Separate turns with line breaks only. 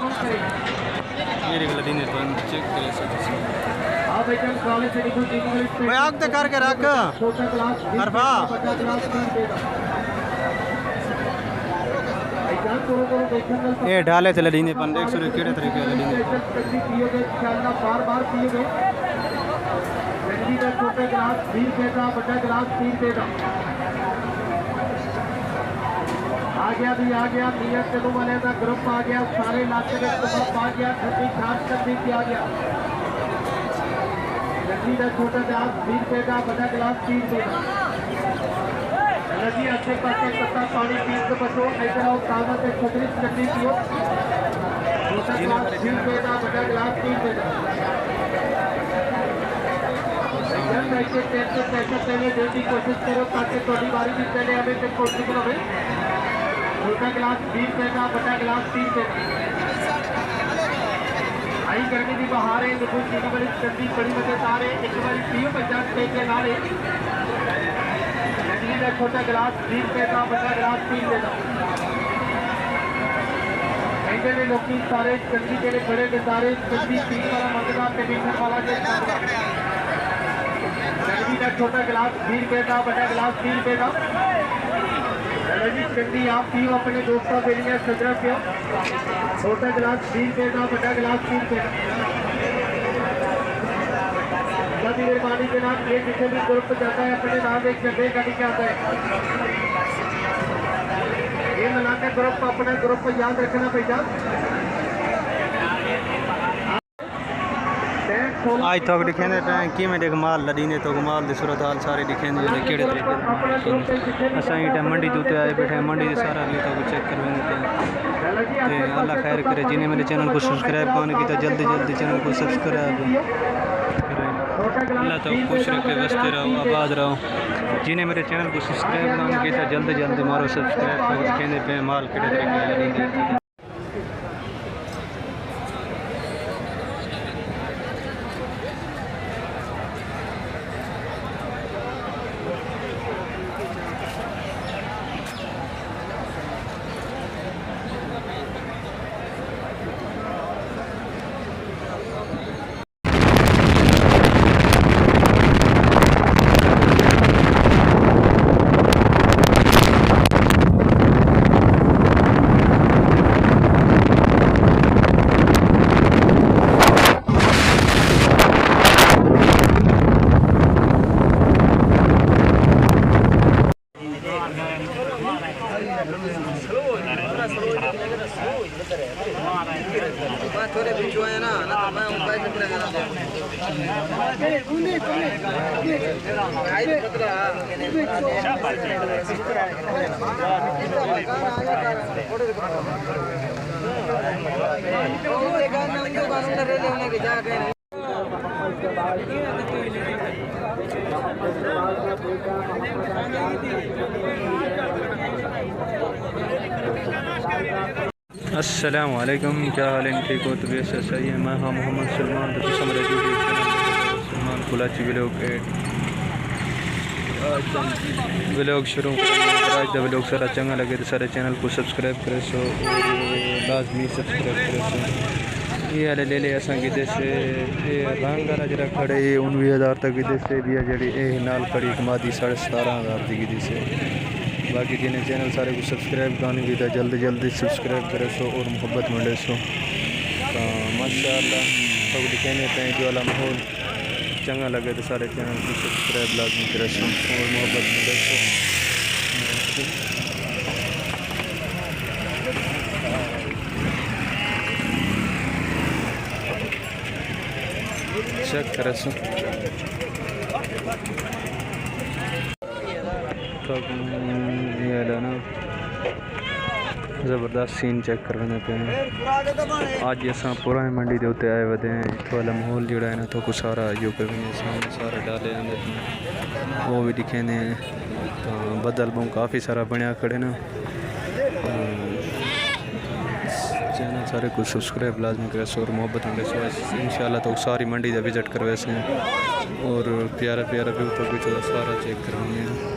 मेरे गला दिन चेक करे भाई आग तो करके रख अरफा ये डाले थे लड़ीने पर देख सुरे केड़े तरीके लड़ीने
बार पियोगे गंदी का छोटा गिलास 20 रुपए का बड़ा गिलास 30 रुपए का आ गया भी आ गया नियत चलो वाले का ग्रुप आ गया सारे इलाके का ग्रुप आ गया ठंडी खास करने की आ गया गंदी का छोटा गिलास 20 रुपए का बड़ा गिलास 30 रुपए का नदी अच्छे पासे पत्ता पानी पीस के बचो इधर आओ ताजा से छतरी चटनी पियो छोटा गिलास 20 रुपए का बड़ा गिलास 30 रुपए का पैसे पहले देने की कोशिश करो ताकि थोड़ी बारी भी पहले हमें तक कोशिश करो छोटा गिलास 20 रुपए का बड़ा गिलास 30 रुपए का आई करने की बाहर है देखो चीनी वाली चटनी बड़ी मजेदार है एक बारी पियो 50 रुपए के नारे चटनी का छोटा गिलास 20 रुपए का बड़ा गिलास 30 रुपए का इधर लोग सारे चटनी के बड़े के सारे चटनी 30 वाला मंगता टेबल वाला के चटनी का छोटा गिलास 20 रुपए का बड़ा गिलास 30 रुपए का चटनी आप पियो अपने दोस्तों के लिए सजरा पियो छोटा गिलास 20 रुपए का बड़ा गिलास 30 रुपए का मेहरबानी के नाम ये जिसे भी ग्रुप जाता है अपने नाम एक जगह का नहीं आता है ये मिलाकर ग्रुप अपना ग्रुप याद रखना भैया
आज तक दिखे कि मैं देख माल लदीने तो माल की सूरत हाल सारे दिखे केड़े तरीके असा टाइम मंडी दूते आए बैठे मंडी से सारा अगली तक चेक करवाने पे अल्लाह खैर करे जिन्हें मेरे चैनल को सब्सक्राइब करने की जल्दी जल्दी चैनल को सब्सक्राइब करें अल्लाह तो खुश रखे व्यस्त रहो आबाद रहो जिन्हें मेरे चैनल को सब्सक्राइब करने की जल्दी जल्दी मारो सब्सक्राइब कहने पे माल केड़े तरीके
थोड़े बीचो है ना मैं उनका ही पकड़ेगा
अस्सलाम वालेकुम, क्या हाल है? ठीक हो? तबीयत से सही है? मैं हाँ मोहम्मद सलमान सलमान कुलाची व्लॉग शुरू आज द व्लॉग सारा चंगा लगे तो सारे चैनल को सब्सक्राइब करे सो लाजमी सब्सक्राइब करे सो ये वाले ले ले असा गिदे से रंग वाला जरा खड़े 19,000 तक गिदे से भी जड़ी नाल खड़ी कमादी 17,500 की गिदी से बाकी जिन्हें चैनल सारे को सब्सक्राइब करने की जल्दी जल्दी सब्सक्राइब करे सो और मोहब्बत मिले सो तो माशाअल्लाह सब दिखाने पे जो वाला माहौल चंगा लगे तो सारे चैनल को सब्सक्राइब लाजमी करे सो और मोहब्बत मिले सो चेक करे सो तो ना ज़बरदस्त सीन चेक करवाने पे हैं आज असा पुरानी मंडी के उत्ते आए वे हैं इतों वाला माहौल जोड़ा है ना तो कुछ सारा जो पे सामने सारे डाले वो भी दिखे ने तो बदल बहु काफ़ी सारा बनया खड़े ना चैनल सारे कुछ सब्सक्राइब लाजमी करे और मोहब्बत में इंशाल्लाह तो सारी मंडी का विजिट करवाए और प्यारा प्यारा व्यू तो कुछ सारा चेक करवाएंगे।